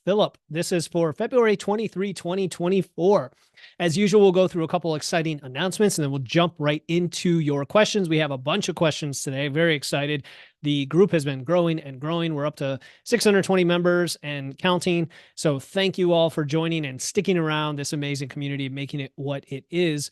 Philip. This is for February 23, 2024. As usual, we'll go through a couple exciting announcements and then we'll jump right into your questions. We have a bunch of questions today. Very excited. The group has been growing and growing. We're up to 620 members and counting. So thank you all for joining and sticking around this amazing community, making it what it is.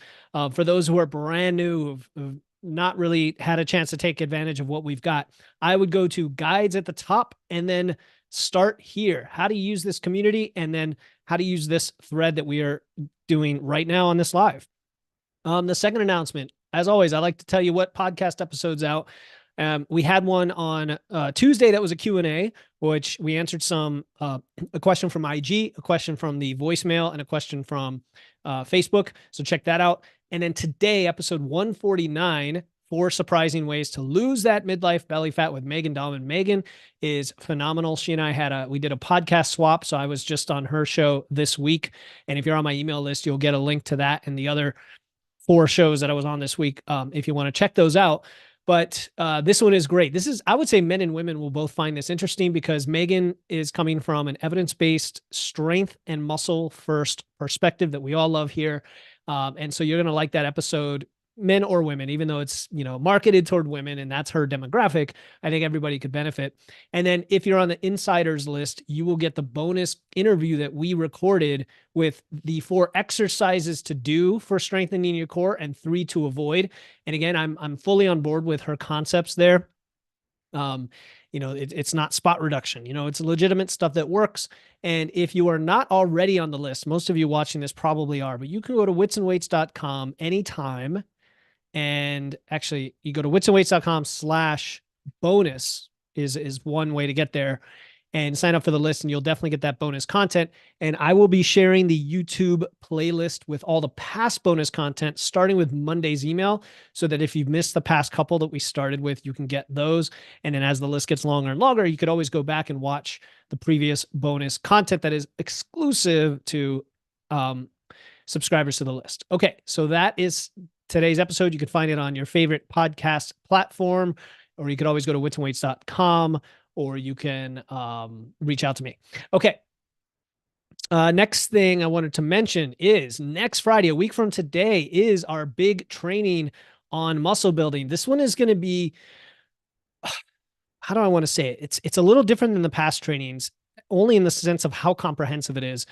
For those who are brand new, who've not really had a chance to take advantage of what we've got, I would go to guides at the top and then start here. How to use this community and then how to use this thread that we are doing right now on this live. The second announcement, as always, I like to tell you what podcast episode's out. We had one on Tuesday that was a Q&A, which we answered a question from IG, a question from the voicemail, and a question from Facebook. So check that out. And then today, episode 149, 4 surprising ways to lose that midlife belly fat with Megan Dahlman. Megan is phenomenal. She and I we did a podcast swap. So I was just on her show this week. And if you're on my email list, you'll get a link to that and the other 4 shows that I was on this week, if you want to check those out. But this one is great. I would say men and women will both find this interesting because Megan is coming from an evidence-based strength and muscle first perspective that we all love here. And so you're going to like that episode, men or women, even though it's, marketed toward women and that's her demographic. I think everybody could benefit. And then if you're on the insiders list, you will get the bonus interview that we recorded with the 4 exercises to do for strengthening your core and 3 to avoid. And again, I'm fully on board with her concepts there. It's not spot reduction, it's legitimate stuff that works. And if you are not already on the list, most of you watching this probably are, but you can go to witsandweights.com anytime. And actually you go to witsandweights.com/bonus is one way to get there and sign up for the list, and you'll definitely get that bonus content. And I will be sharing the YouTube playlist with all the past bonus content, starting with Monday's email, so that if you've missed the past couple that we started with, you can get those. And then as the list gets longer and longer, you could always go back and watch the previous bonus content that is exclusive to subscribers to the list. Okay, so that is today's episode. You could find it on your favorite podcast platform, or you could always go to witsandweights.com, or you can reach out to me. Okay. Next thing I wanted to mention is next Friday, a week from today, is our big training on muscle building. This one is going to be, how do I want to say it? It's a little different than the past trainings, only in the sense of how comprehensive it is.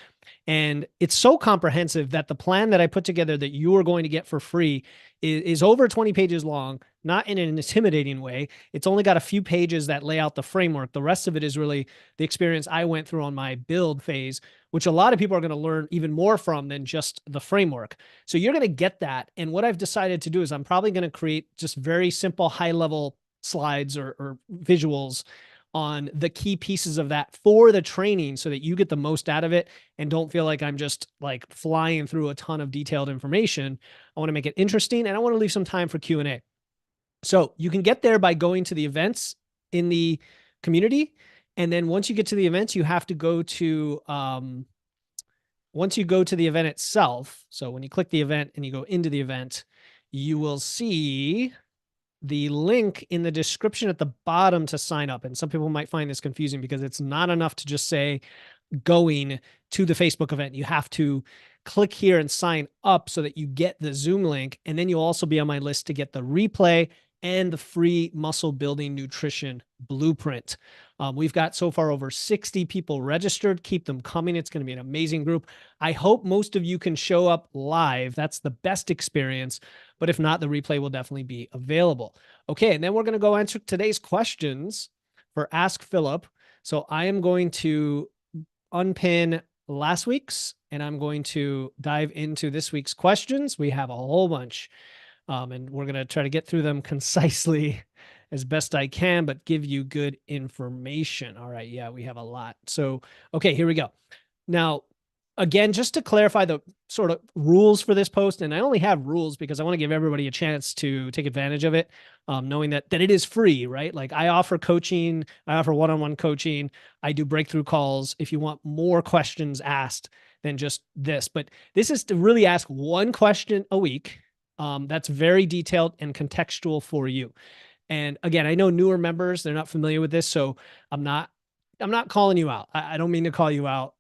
And it's so comprehensive that the plan that I put together that you are going to get for free is over 20 pages long, not in an intimidating way. It's only got a few pages that lay out the framework. The rest of it is really the experience I went through on my build phase, which a lot of people are going to learn even more from than just the framework. So you're going to get that. And what I've decided to do is I'm probably going to create just very simple high-level slides or visuals on the key pieces of that for the training so that you get the most out of it and don't feel like I'm just like flying through a ton of detailed information. I want to make it interesting and I want to leave some time for Q&A. So you can get there by going to the events in the community. And then once you get to the events, you have to go to, once you go to the event itself. So when you click the event and you go into the event, you will see the link in the description at the bottom to sign up. And some people might find this confusing because it's not enough to just say going to the Facebook event. You have to click here and sign up so that you get the Zoom link. And then you'll also be on my list to get the replay and the free muscle building nutrition blueprint. We've got so far over 60 people registered. Keep them coming. It's going to be an amazing group. I hope most of you can show up live. That's the best experience. But if not, the replay will definitely be available. Okay, and then we're going to go answer today's questions for Ask Philip. So I am going to unpin last week's, and I'm going to dive into this week's questions. We have a whole bunch, and we're going to try to get through them concisely as best I can, but give you good information. All right, yeah, we have a lot. So, okay, here we go. Now, again, just to clarify the sort of rules for this post, and I only have rules because I want to give everybody a chance to take advantage of it, knowing that it is free, right? Like I offer coaching, I offer one-on-one coaching, I do breakthrough calls if you want more questions asked than just this. But this is to really ask one question a week that's very detailed and contextual for you. And again, I know newer members, they're not familiar with this, so I'm not I'm not calling you out. I don't mean to call you out.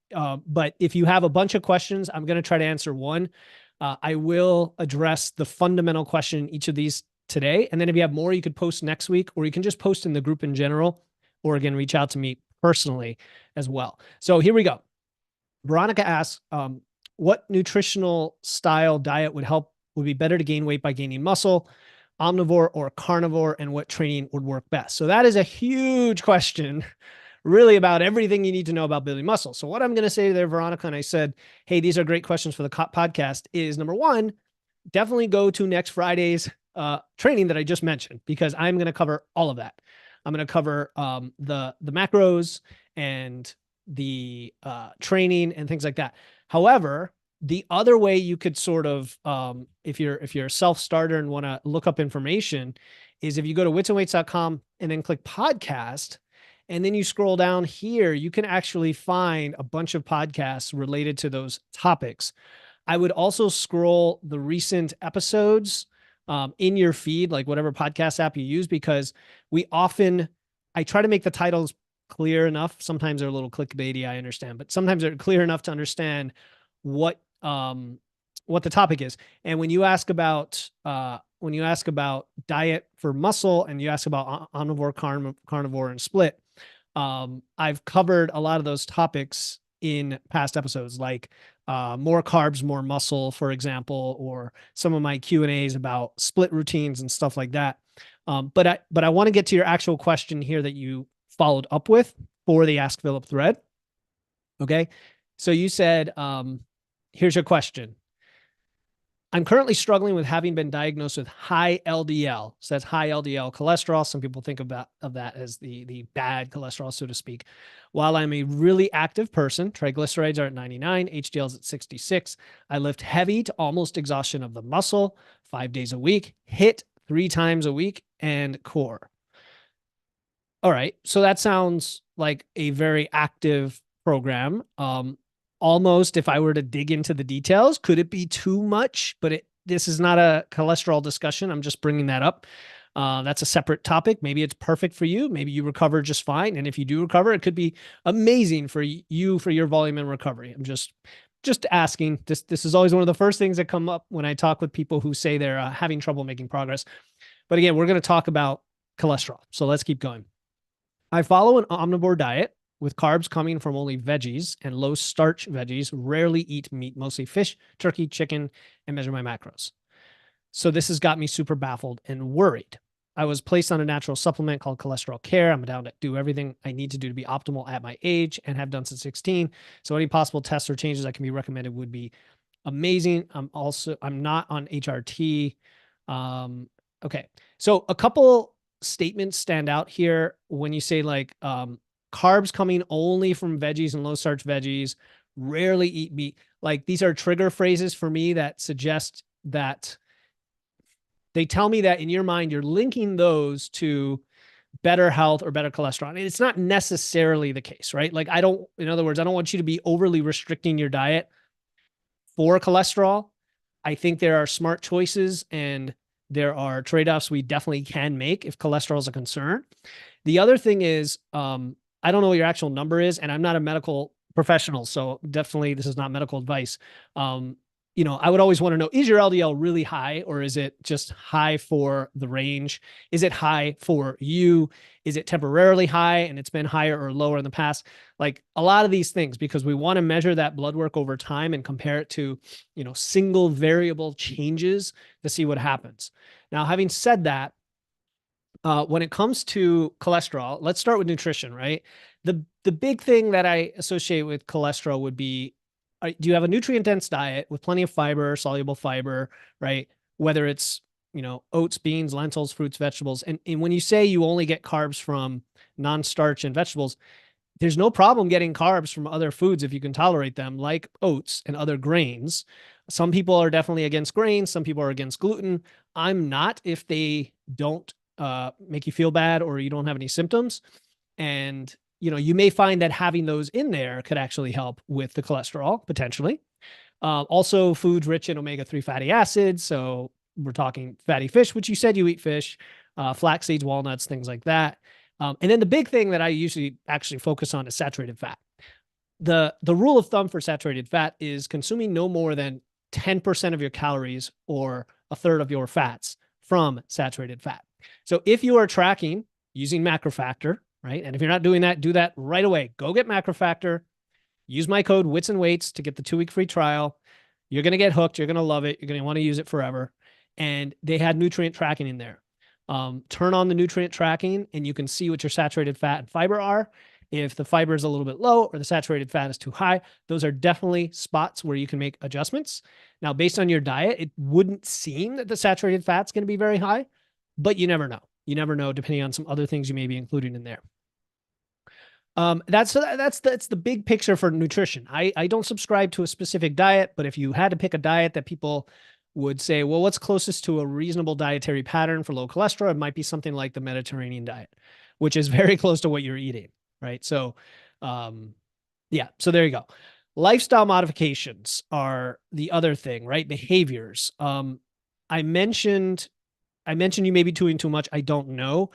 But if you have a bunch of questions, I'm going to try to answer one. I will address the fundamental question in each of these today. And then if you have more, you could post next week, or you can just post in the group in general, or again, reach out to me personally as well. So here we go. Veronica asks, what nutritional style diet would be better to gain weight by gaining muscle, omnivore or carnivore, and what training would work best? So that is a huge question, really about everything you need to know about building muscle. So what I'm going to say there, Veronica, and I said, hey, these are great questions for the podcast, is number one, definitely go to next Friday's training that I just mentioned, because I'm going to cover all of that. I'm going to cover the macros and the training and things like that. However, the other way you could sort of, if you're a self-starter and want to look up information, is if you go to witsandweights.com and then click podcast, and then you scroll down here, you can actually find a bunch of podcasts related to those topics. I would also scroll the recent episodes in your feed, like whatever podcast app you use, because I try to make the titles clear enough. Sometimes they're a little clickbaity, I understand, but sometimes they're clear enough to understand what the topic is. And when you ask about diet for muscle, and you ask about omnivore, carnivore, and split, I've covered a lot of those topics in past episodes, like more carbs, more muscle, for example, or some of my Q&As about split routines and stuff like that. But I want to get to your actual question here that you followed up with for the Ask Philip thread. Okay. So you said, here's your question. I'm currently struggling with having been diagnosed with high LDL. So that's high LDL cholesterol. Some people think of that as the bad cholesterol, so to speak. While I'm a really active person, triglycerides are at 99, HDL is at 66. I lift heavy to almost exhaustion of the muscle 5 days a week, hit 3 times a week, and core. All right. So that sounds like a very active program. Almost, if I were to dig into the details, could it be too much? But this is not a cholesterol discussion. I'm just bringing that up. That's a separate topic. Maybe it's perfect for you. Maybe you recover just fine. And if you do recover, it could be amazing for you, for your volume and recovery. I'm just asking. This is always one of the first things that come up when I talk with people who say they're having trouble making progress. But again, we're going to talk about cholesterol. So let's keep going. I follow an omnivore diet with carbs coming from only veggies and low starch veggies, rarely eat meat, mostly fish, turkey, chicken, and measure my macros. So this has got me super baffled and worried. I was placed on a natural supplement called Cholesterol Care. I'm down to do everything I need to do to be optimal at my age and have done since 16. So any possible tests or changes that can be recommended would be amazing. I'm not on HRT. Okay. So a couple statements stand out here when you say like, carbs coming only from veggies and low starch veggies, rarely eat meat. Like these are trigger phrases for me that suggest that they tell me that in your mind, you're linking those to better health or better cholesterol. And it's not necessarily the case, right? Like in other words, I don't want you to be overly restricting your diet for cholesterol. I think there are smart choices and there are trade-offs we definitely can make if cholesterol is a concern. The other thing is, I don't know what your actual number is, and I'm not a medical professional, so definitely this is not medical advice. I would always want to know, is your LDL really high, or is it just high for the range? Is it high for you? Is it temporarily high and it's been higher or lower in the past? Like a lot of these things, because we want to measure that blood work over time and compare it to, single variable changes to see what happens. Now, having said that, when it comes to cholesterol, let's start with nutrition, right? The big thing that I associate with cholesterol would be, do you have a nutrient-dense diet with plenty of fiber, soluble fiber, right? Whether it's, oats, beans, lentils, fruits, vegetables. And when you say you only get carbs from non-starch and vegetables, there's no problem getting carbs from other foods if you can tolerate them, like oats and other grains. Some people are definitely against grains. Some people are against gluten. I'm not, if they don't make you feel bad or you don't have any symptoms. And, you may find that having those in there could actually help with the cholesterol, potentially. Also, foods rich in omega-3 fatty acids. So we're talking fatty fish, which you said you eat fish, flax seeds, walnuts, things like that. And then the big thing that I usually actually focus on is saturated fat. The rule of thumb for saturated fat is consuming no more than 10% of your calories or a third of your fats from saturated fat. So if you are tracking using MacroFactor, right? And if you're not doing that, do that right away. Go get MacroFactor. Use my code Wits and Weights to get the 2-week free trial. You're going to get hooked. You're going to love it. You're going to want to use it forever. And they had nutrient tracking in there. Turn on the nutrient tracking and you can see what your saturated fat and fiber are. If the fiber is a little bit low or the saturated fat is too high, those are definitely spots where you can make adjustments. Now, based on your diet, it wouldn't seem that the saturated fat's going to be very high, but you never know. You never know, depending on some other things you may be including in there. That's the big picture for nutrition. I don't subscribe to a specific diet, but if you had to pick a diet that people would say, well, what's closest to a reasonable dietary pattern for low cholesterol? It might be something like the Mediterranean diet, which is very close to what you're eating, right? So, yeah, so there you go. Lifestyle modifications are the other thing, right? Behaviors. I mentioned you may be doing too much. I don't know.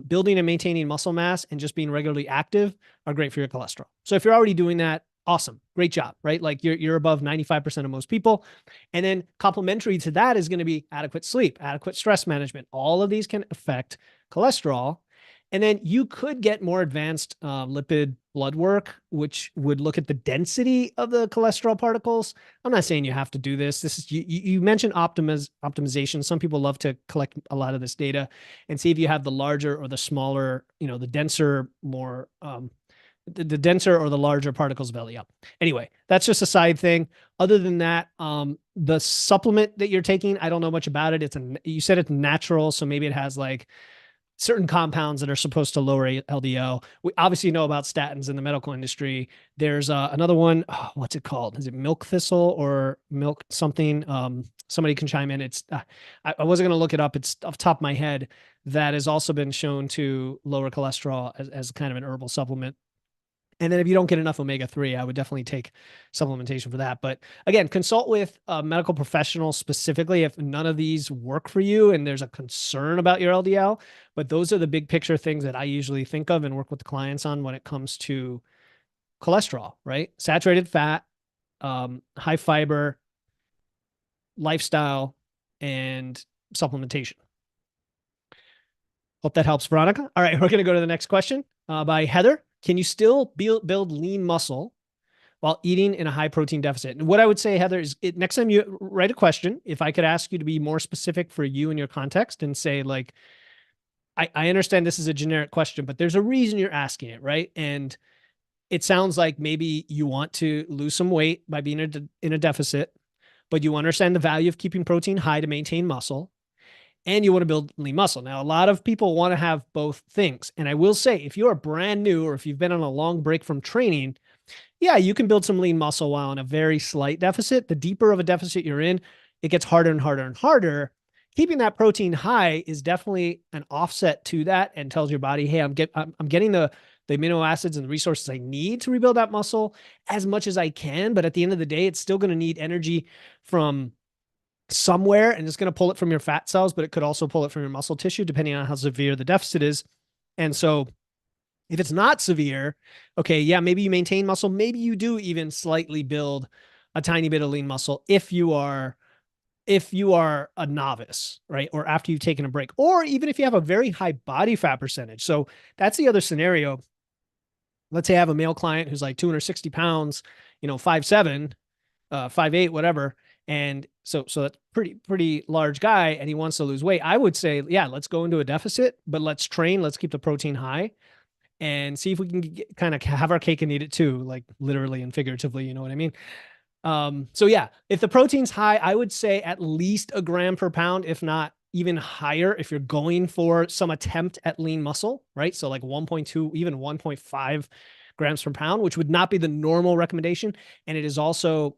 Building and maintaining muscle mass and just being regularly active are great for your cholesterol. So if you're already doing that, awesome. Great job, right? Like you're above 95% of most people. And then complementary to that is going to be adequate sleep, adequate stress management. All of these can affect cholesterol. And then you could get more advanced lipid blood work, which would look at the density of the cholesterol particles. I'm not saying you have to do this. This is you mentioned optimization. Some people love to collect a lot of this data and see if you have the larger or the smaller, the denser, more the denser or the larger particles of LDL. Anyway, that's just a side thing. Other than that, the supplement that you're taking, I don't know much about it. You said it's natural, so maybe it has like certain compounds that are supposed to lower LDL. We obviously know about statins in the medical industry. There's another one. Oh, what's it called? Is it milk thistle or milk something? Somebody can chime in. It's I wasn't going to look it up. It's off the top of my head. That has also been shown to lower cholesterol as kind of an herbal supplement. And then if you don't get enough omega-3, I would definitely take supplementation for that. But again, consult with a medical professional specifically if none of these work for you and there's a concern about your LDL. But those are the big picture things that I usually think of and work with the clients on when it comes to cholesterol, right? Saturated fat, high fiber, lifestyle, and supplementation. Hope that helps, Veronica. All right, we're going to go to the next question by Heather. Can you still build lean muscle while eating in a high protein deficit? And what I would say, Heather, is next time you write a question, if I could ask you to be more specific for you and your context and say, like, I understand this is a generic question, but there's a reason you're asking it, right? And it sounds like maybe you want to lose some weight by being in a deficit, but you understand the value of keeping protein high to maintain muscle. And you want to build lean muscle. Now, a lot of people want to have both things. And I will say, if you're brand new or if you've been on a long break from training, yeah, you can build some lean muscle while in a very slight deficit. The deeper of a deficit you're in, it gets harder and harder and harder. Keeping that protein high is definitely an offset to that and tells your body, hey, I'm getting the amino acids and the resources I need to rebuild that muscle as much as I can. But at the end of the day, it's still going to need energy from somewhere, and it's going to pull it from your fat cells, but it could also pull it from your muscle tissue, depending on how severe the deficit is. And so if it's not severe, okay, yeah, maybe you maintain muscle. Maybe you do even slightly build a tiny bit of lean muscle if you are a novice, right? Or after you've taken a break, or even if you have a very high body fat percentage. So that's the other scenario. Let's say I have a male client who's like 260 pounds, 5'7", 5'8", whatever. And so that's pretty large guy, and he wants to lose weight. I would say, yeah, let's go into a deficit, but let's train. Let's keep the protein high and see if we can kind of have our cake and eat it too, like literally and figuratively, you know what I mean? So yeah, if the protein's high, I would say at least a gram per pound, if not even higher, if you're going for some attempt at lean muscle, right? So like 1.2, even 1.5 grams per pound, which would not be the normal recommendation. And it is also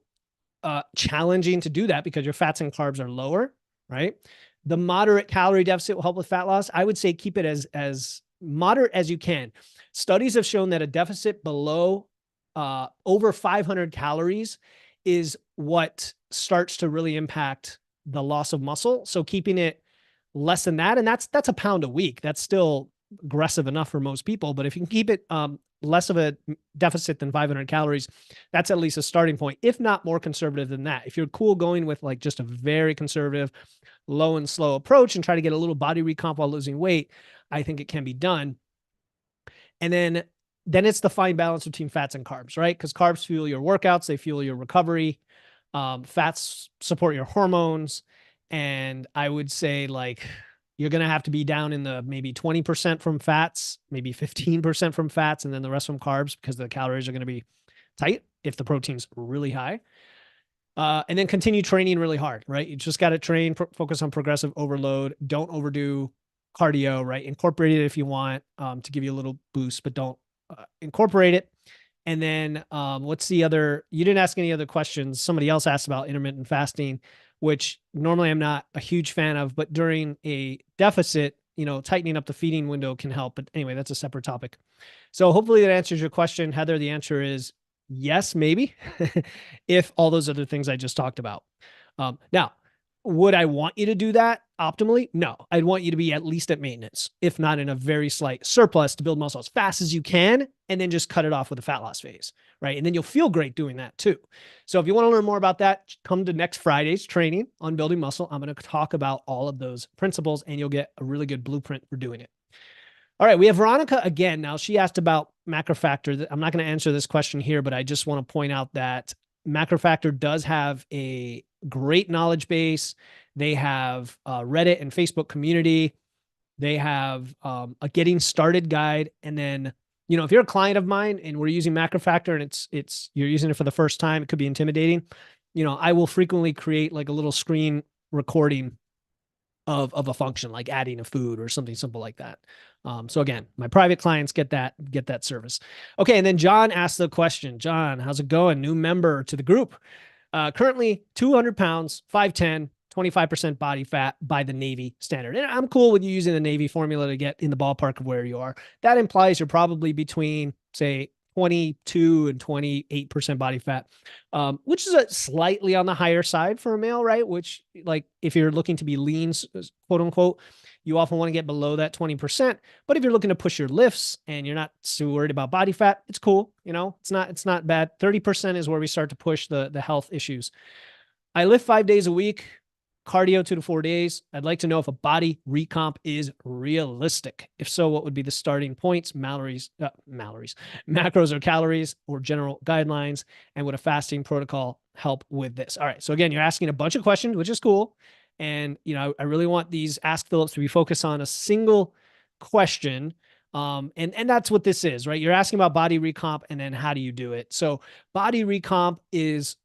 challenging to do that because your fats and carbs are lower, right? The moderate calorie deficit will help with fat loss. I would say keep it as moderate as you can. Studies have shown that a deficit below over 500 calories is what starts to really impact the loss of muscle. So keeping it less than that, and that's a pound a week. That's still aggressive enough for most people. But if you can keep it less of a deficit than 500 calories, that's at least a starting point, if not more conservative than that. If you're cool going with like just a very conservative, low and slow approach and try to get a little body recomp while losing weight, I think it can be done. And then it's the fine balance between fats and carbs, right? Because carbs fuel your workouts, they fuel your recovery. Fats support your hormones. And I would say like you're going to have to be down in the maybe 20% from fats, maybe 15% from fats, and then the rest from carbs because the calories are going to be tight if the protein's really high. And then continue training really hard, right? You just got to train, focus on progressive overload. Don't overdo cardio, right? Incorporate it if you want to give you a little boost, but don't incorporate it. And then what's the other? You didn't ask any other questions. Somebody else asked about intermittent fasting, which normally I'm not a huge fan of, but during a deficit, tightening up the feeding window can help. But anyway, that's a separate topic. So hopefully that answers your question, Heather. The answer is yes, maybe, if all those other things I just talked about. Now, would I want you to do that optimally? No, I'd want you to be at least at maintenance, if not in a very slight surplus to build muscle as fast as you can, and then just cut it off with a fat loss phase, right? And then you'll feel great doing that too. So if you want to learn more about that, come to next Friday's training on building muscle. I'm going to talk about all of those principles and you'll get a really good blueprint for doing it. All right, we have Veronica again. Now, she asked about Macrofactor. I'm not going to answer this question here, but I just want to point out that Macrofactor does have a great knowledge base. They have a Reddit and Facebook community. They have a getting started guide. And then, if you're a client of mine and we're using Macrofactor and you're using it for the first time, it could be intimidating. I will frequently create like a little screen recording of a function, like adding a food or something simple like that. So again, my private clients get that service. Okay. And then John asked the question. John, how's it going? New member to the group. Currently 200 pounds, 5'10", 25% body fat by the Navy standard. And I'm cool with you using the Navy formula to get in the ballpark of where you are. That implies you're probably between, say, 22 and 28% body fat, which is slightly on the higher side for a male, right? Which, like, if you're looking to be lean, quote unquote, you often want to get below that 20%. But if you're looking to push your lifts and you're not too worried about body fat, it's cool. It's not bad. 30% is where we start to push the health issues. I lift 5 days a week, cardio 2 to 4 days. I'd like to know if a body recomp is realistic. If so, what would be the starting points, macros or calories or general guidelines? And would a fasting protocol help with this? All right. So again, you're asking a bunch of questions, which is cool. And, I really want these Ask Phillips to be focused on a single question. And that's what this is, right? You're asking about body recomp and then how do you do it? So body recomp is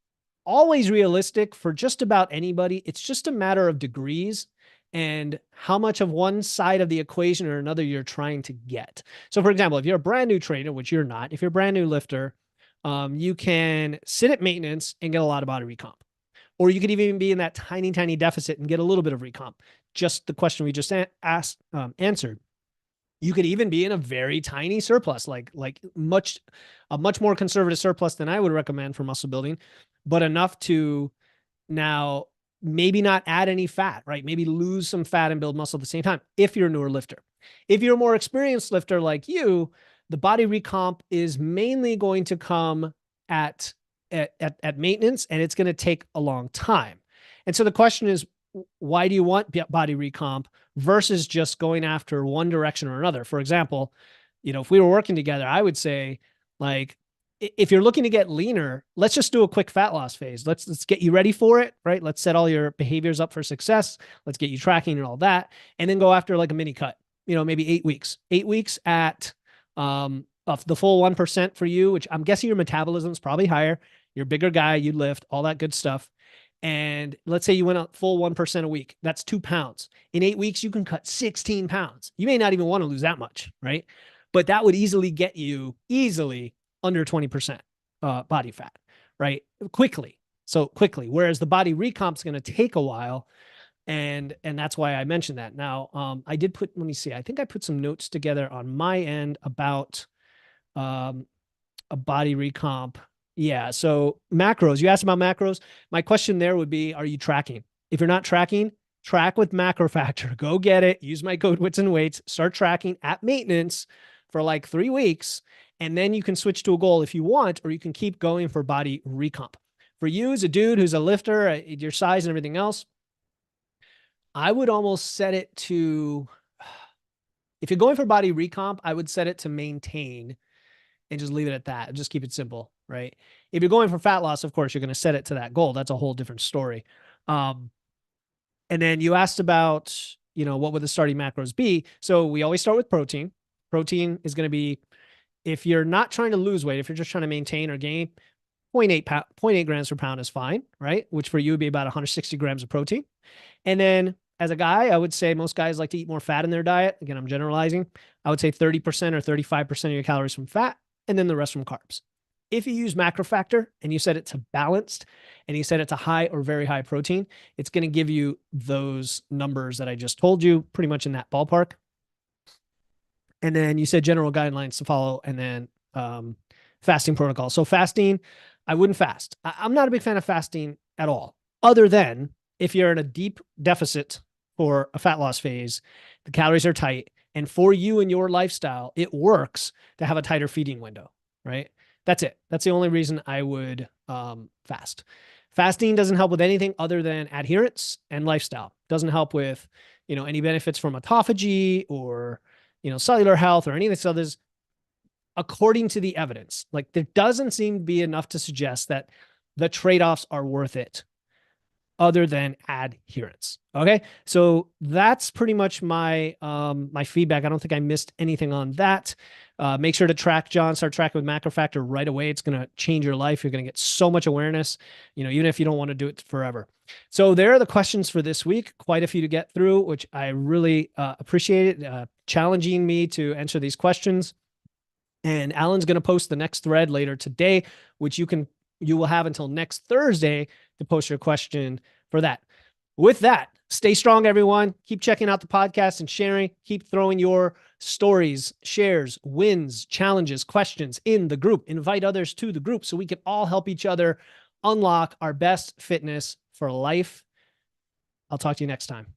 always realistic for just about anybody. It's just a matter of degrees and how much of one side of the equation or another you're trying to get. So for example, if you're a brand new trainer, which you're not, if you're a brand new lifter, you can sit at maintenance and get a lot of body recomp. Or you could even be in that tiny, tiny deficit and get a little bit of recomp. Just the question we just answered. You could even be in a very tiny surplus, like a much more conservative surplus than I would recommend for muscle building, but enough to now maybe not add any fat, right? Maybe lose some fat and build muscle at the same time if you're a newer lifter. If you're a more experienced lifter like you, the body recomp is mainly going to come at maintenance, and it's going to take a long time. And so the question is, why do you want body recomp versus just going after one direction or another? For example, if we were working together, I would say, like, if you're looking to get leaner, let's just do a quick fat loss phase. Let's get you ready for it, right? Let's set all your behaviors up for success. Let's get you tracking and all that, and then go after like a mini cut, maybe 8 weeks. 8 weeks at of the full 1% for you, which I'm guessing your metabolism is probably higher. You're a bigger guy, you lift, all that good stuff. And let's say you went up full 1% a week. That's 2 pounds. In 8 weeks, you can cut 16 pounds. You may not even want to lose that much, right? But that would easily get you under 20% body fat, right? Quickly. Whereas the body recomp is going to take a while. And that's why I mentioned that. Now, I did let me see. I think I put some notes together on my end about a body recomp. Yeah. So macros, you asked about macros. My question there would be, are you tracking? If you're not tracking, track with macro factor. Go get it. Use my code Wits and Weights. Start tracking at maintenance for like 3 weeks. And then you can switch to a goal if you want, or you can keep going for body recomp. For you as a dude who's a lifter, your size and everything else, I would almost set it to, if you're going for body recomp, I would set it to maintain and just leave it at that. Just keep it simple, right? If you're going for fat loss, of course, you're going to set it to that goal. That's a whole different story. And then you asked about, what would the starting macros be? So we always start with protein. Protein is going to be, if you're not trying to lose weight, if you're just trying to maintain or gain, 0.8 grams per pound is fine, right? Which for you would be about 160 grams of protein. And then as a guy, I would say most guys like to eat more fat in their diet. Again, I'm generalizing. I would say 30% or 35% of your calories from fat, and then the rest from carbs. If you use macro factor and you set it to balanced and you set it to high or very high protein, it's going to give you those numbers that I just told you, pretty much in that ballpark. And then you said general guidelines to follow, and then fasting protocol. So fasting, I wouldn't fast. I'm not a big fan of fasting at all, other than if you're in a deep deficit for a fat loss phase, the calories are tight, and for you and your lifestyle, it works to have a tighter feeding window, right? That's it. That's the only reason I would fast. Fasting doesn't help with anything other than adherence and lifestyle. Doesn't help with, any benefits from autophagy or, cellular health or any of this others, according to the evidence. Like, there doesn't seem to be enough to suggest that the trade-offs are worth it other than adherence. Okay. So that's pretty much my, my feedback. I don't think I missed anything on that. Make sure to track, John, start tracking with macro factor right away. It's going to change your life. You're going to get so much awareness, even if you don't want to do it forever. So there are the questions for this week, quite a few to get through, which I really appreciate it, challenging me to answer these questions. And Alan's going to post the next thread later today, which you will have until next Thursday to post your question for that. With that, stay strong, everyone. Keep checking out the podcast and sharing. Keep throwing your stories, shares, wins, challenges, questions in the group. Invite others to the group so we can all help each other unlock our best fitness for life. I'll talk to you next time.